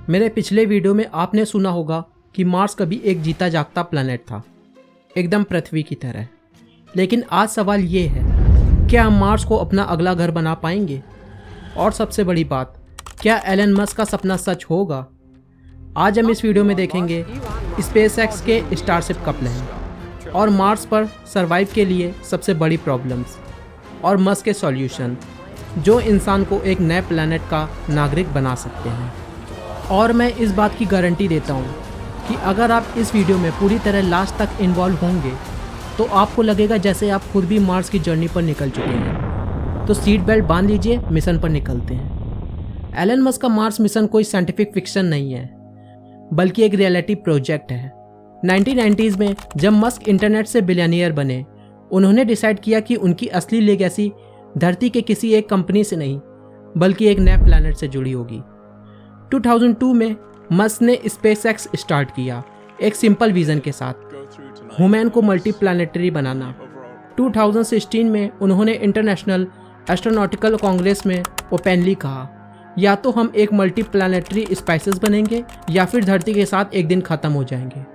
मेरे पिछले वीडियो में आपने सुना होगा कि मार्स कभी एक जीता जागता प्लैनेट था, एकदम पृथ्वी की तरह। लेकिन आज सवाल ये है, क्या हम मार्स को अपना अगला घर बना पाएंगे? और सबसे बड़ी बात, क्या एलन मस्क का सपना सच होगा? आज हम इस वीडियो में देखेंगे स्पेसएक्स के स्टारशिप का प्लान और मार्स पर सरवाइव के लिए सबसे बड़ी प्रॉब्लम्स और मस्क के सॉल्यूशन जो इंसान को एक नए प्लैनेट का नागरिक बना सकते हैं। और मैं इस बात की गारंटी देता हूँ कि अगर आप इस वीडियो में पूरी तरह लास्ट तक इन्वॉल्व होंगे तो आपको लगेगा जैसे आप खुद भी मार्स की जर्नी पर निकल चुके हैं। तो सीट बेल्ट बांध लीजिए, मिशन पर निकलते हैं। एलन मस्क का मार्स मिशन कोई साइंटिफिक फिक्शन नहीं है, बल्कि एक रियलिटी प्रोजेक्ट है। 1990s में जब मस्क इंटरनेट से बिलियनियर बने, उन्होंने डिसाइड किया कि उनकी असली लेगेसी धरती के किसी एक कंपनी से नहीं, बल्कि एक नए प्लैनेट से जुड़ी होगी। 2002 में मस्क ने स्पेसएक्स स्टार्ट किया, एक सिंपल विजन के साथ, ह्यूमन को मल्टी प्लैनेटरी बनाना। 2016 में उन्होंने इंटरनेशनल एस्ट्रोनॉटिकल कांग्रेस में ओपनली कहा, या तो हम एक मल्टी प्लैनेटरी स्पाइसेस बनेंगे या फिर धरती के साथ एक दिन ख़त्म हो जाएंगे।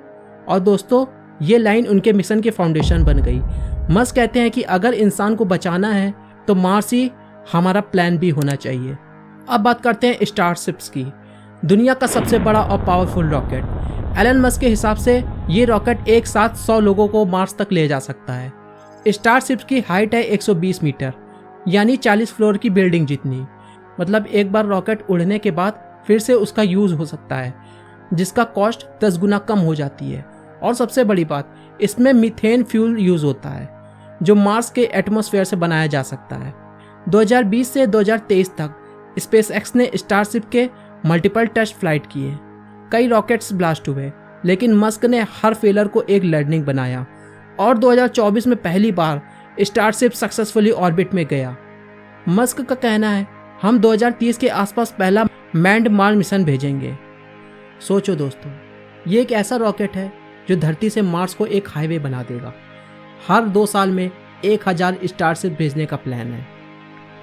और दोस्तों, ये लाइन उनके मिशन के फाउंडेशन बन गई। मस्क कहते हैं कि अगर इंसान को बचाना है तो मार्स ही हमारा प्लान भी होना चाहिए। अब बात करते हैं स्टारशिप्स की। दुनिया का सबसे बड़ा और पावरफुल रॉकेट। एलन मस्क के हिसाब से ये रॉकेट एक साथ 100 लोगों को मार्स तक ले जा सकता है। स्टारशिप्स की हाइट है 120 मीटर, यानी 40 फ्लोर की बिल्डिंग जितनी। मतलब एक बार रॉकेट उड़ने के बाद फिर से उसका यूज़ हो सकता है, जिसका कॉस्ट 10 गुना कम हो जाती है। और सबसे बड़ी बात, इसमें मीथेन फ्यूल यूज़ होता है, जो मार्स के एटमॉस्फेयर से बनाया जा सकता है। 2020 से 2023 तक स्पेसएक्स ने स्टारशिप के मल्टीपल टेस्ट फ्लाइट किए। कई रॉकेट्स ब्लास्ट हुए, लेकिन मस्क ने हर फेलर को एक लर्निंग बनाया और 2024 में पहली बार स्टारशिप सक्सेसफुली ऑर्बिट में गया। मस्क का कहना है, हम 2030 के आसपास पहला मैन्ड मार्स मिशन भेजेंगे। सोचो दोस्तों, ये एक ऐसा रॉकेट है जो धरती से मार्स को एक हाईवे बना देगा। हर 2 साल में 1000 स्टारशिप भेजने का प्लान है।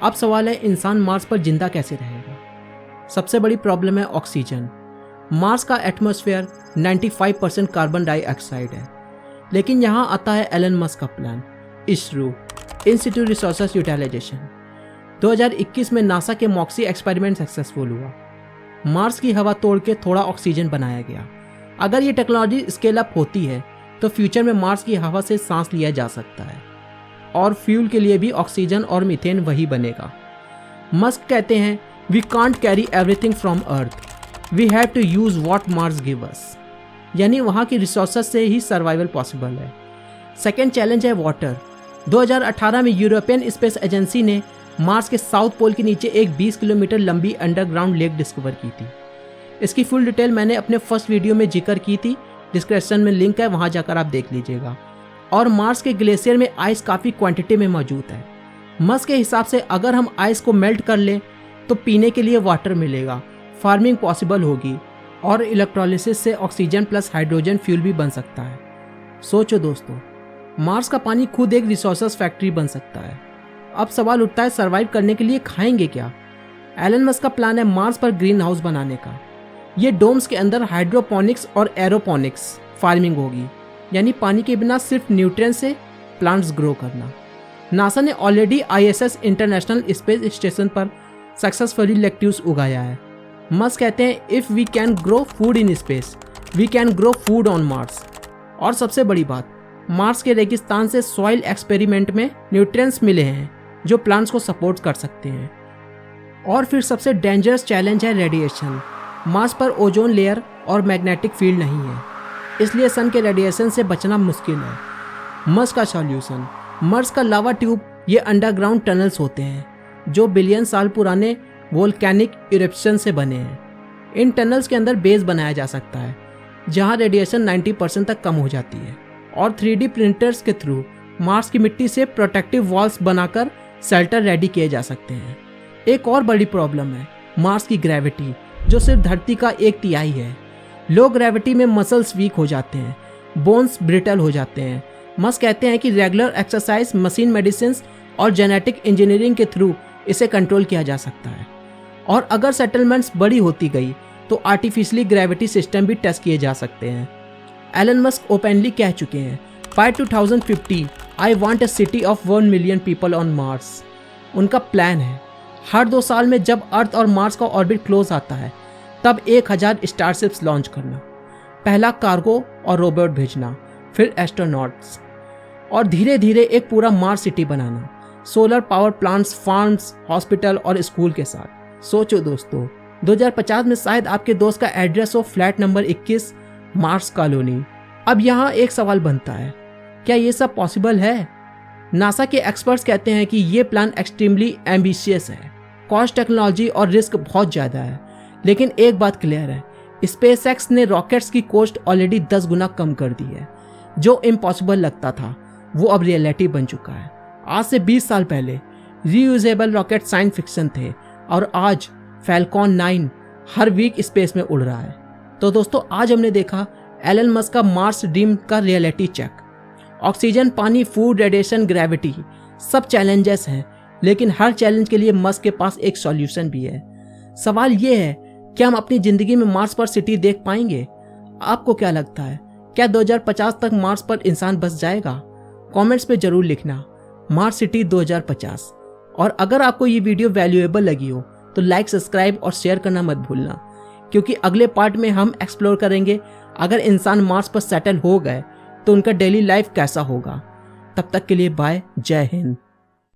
अब सवाल है, इंसान मार्स पर जिंदा कैसे रहेगा? सबसे बड़ी प्रॉब्लम है ऑक्सीजन। मार्स का एटमॉस्फेयर 95% कार्बन डाइऑक्साइड है। लेकिन यहाँ आता है एलन मस्क का प्लान, इसरो इन सिटू रिसोर्सेज यूटिलाइजेशन। 2021 में नासा के मॉक्सी एक्सपेरिमेंट सक्सेसफुल हुआ। मार्स की हवा तोड़ के थोड़ा ऑक्सीजन बनाया गया। अगर ये टेक्नोलॉजी स्केल अप होती है तो फ्यूचर में मार्स की हवा से सांस लिया जा सकता है और फ्यूल के लिए भी ऑक्सीजन और मीथेन वही बनेगा। मस्क कहते हैं, we can't carry everything from Earth, we have to use what Mars give us. यानी वहाँ की रिसोर्सेज से ही सर्वाइवल पॉसिबल है। सेकेंड चैलेंज है वाटर। 2018 में यूरोपियन स्पेस एजेंसी ने मार्स के साउथ पोल के नीचे एक 20 किलोमीटर लंबी अंडरग्राउंड लेक डिस्कवर की थी। इसकी फुल डिटेल मैंने अपने फर्स्ट वीडियो में जिक्र की थी, डिस्क्रिप्शन में लिंक है, वहाँ जाकर आप देख लीजिएगा। और मार्स के ग्लेशियर में आइस काफ़ी क्वांटिटी में मौजूद है। मस्क के हिसाब से अगर हम आइस को मेल्ट कर लें तो पीने के लिए वाटर मिलेगा, फार्मिंग पॉसिबल होगी और इलेक्ट्रोलिसिस से ऑक्सीजन प्लस हाइड्रोजन फ्यूल भी बन सकता है। सोचो दोस्तों, मार्स का पानी खुद एक रिसोर्सेज फैक्ट्री बन सकता है। अब सवाल उठता है, सर्वाइव करने के लिए खाएंगे क्या? एलन मस्क का प्लान है मार्स पर ग्रीन हाउस बनाने का। ये डोम्स के अंदर हाइड्रोपोनिक्स और एरोपोनिक्स फार्मिंग होगी, यानी पानी के बिना सिर्फ न्यूट्रिएंट्स से प्लांट्स ग्रो करना। नासा ने already ISS International Space Station पर सक्सेसफुली लेट्यूस उगाया है। मस्क कहते हैं, if we can grow food in space, we can grow food on Mars. और सबसे बड़ी बात, मार्स के रेगिस्तान से सॉइल एक्सपेरिमेंट में न्यूट्रिएंट्स मिले हैं जो प्लांट्स को सपोर्ट कर सकते हैं। और फिर सबसे डेंजरस चैलेंज है रेडिएशन। मार्स पर ओजोन लेयर और मैग्नेटिक फील्ड नहीं है, इसलिए सन के रेडिएशन से बचना मुश्किल है। मस्क का सॉल्यूशन, मार्स का लावा ट्यूब, ये अंडरग्राउंड टनल्स होते हैं जो बिलियन साल पुराने वोल्केनिक इरप्शन से बने हैं। इन टनल्स के अंदर बेस बनाया जा सकता है जहां रेडिएशन 90% तक कम हो जाती है। और 3D प्रिंटर्स के थ्रू मार्स की मिट्टी से प्रोटेक्टिव वॉल्स बनाकर शेल्टर रेडी किए जा सकते हैं। एक और बड़ी प्रॉब्लम है मार्स की ग्रेविटी, जो सिर्फ धरती का 1/3 है। लो ग्रेविटी में मसल्स वीक हो जाते हैं, बोन्स ब्रिटल हो जाते हैं। मस्क कहते हैं कि रेगुलर एक्सरसाइज, मशीन मेडिसिन और जेनेटिक इंजीनियरिंग के थ्रू इसे कंट्रोल किया जा सकता है। और अगर सेटलमेंट्स बड़ी होती गई तो आर्टिफिशियली ग्रेविटी सिस्टम भी टेस्ट किए जा सकते हैं। एलन मस्क ओपनली कह चुके हैं, by 2050 I want a city of 1 million people on Mars. उनका प्लान है हर 2 साल में जब अर्थ और मार्स का ऑर्बिट क्लोज आता है तब 1000 स्टारशिप्स लॉन्च करना, पहला कार्गो और रोबोट भेजना, फिर एस्ट्रोनॉट्स, और धीरे धीरे एक पूरा मार्स सिटी बनाना, solar power plants, farms, hospital और स्कूल के साथ। सोचो दोस्तों, 2050 में शायद आपके दोस्त का एड्रेस हो फ्लैट नंबर 21 मार्स कॉलोनी। अब यहाँ एक सवाल बनता है, क्या ये सब पॉसिबल है? नासा के एक्सपर्ट्स कहते हैं कि ये प्लान एक्सट्रीमली एम्बिशियस है, कॉस्ट, टेक्नोलॉजी और रिस्क बहुत ज़्यादा है। लेकिन एक बात क्लियर है, स्पेसएक्स ने रॉकेट्स की कॉस्ट ऑलरेडी 10 गुना कम कर दी है। जो इम्पॉसिबल लगता था वो अब रियलिटी बन चुका है। आज से 20 साल पहले रीयूजेबल रॉकेट साइंस फिक्शन थे और आज फैल्कॉन 9 हर वीक स्पेस में उड़ रहा है। तो दोस्तों, आज हमने देखा एलन मस्क का मार्स ड्रीम का रियलिटी चेक। ऑक्सीजन, पानी, फूड, रेडिएशन, ग्रेविटी, सब चैलेंजेस हैं, लेकिन हर चैलेंज के लिए मस्क के पास एक सॉल्यूशन भी है। सवाल ये है, क्या हम अपनी ज़िंदगी में मार्स पर सिटी देख पाएंगे? आपको क्या लगता है, क्या 2050 तक मार्स पर इंसान बस जाएगा? कमेंट्स में ज़रूर लिखना मार्स सिटी 2050। और अगर आपको ये वीडियो वैल्यूएबल लगी हो तो लाइक, सब्सक्राइब और शेयर करना मत भूलना, क्योंकि अगले पार्ट में हम एक्सप्लोर करेंगे अगर इंसान मार्स पर सेटल हो गए तो उनका डेली लाइफ कैसा होगा। तब तक के लिए बाय, जय हिंद।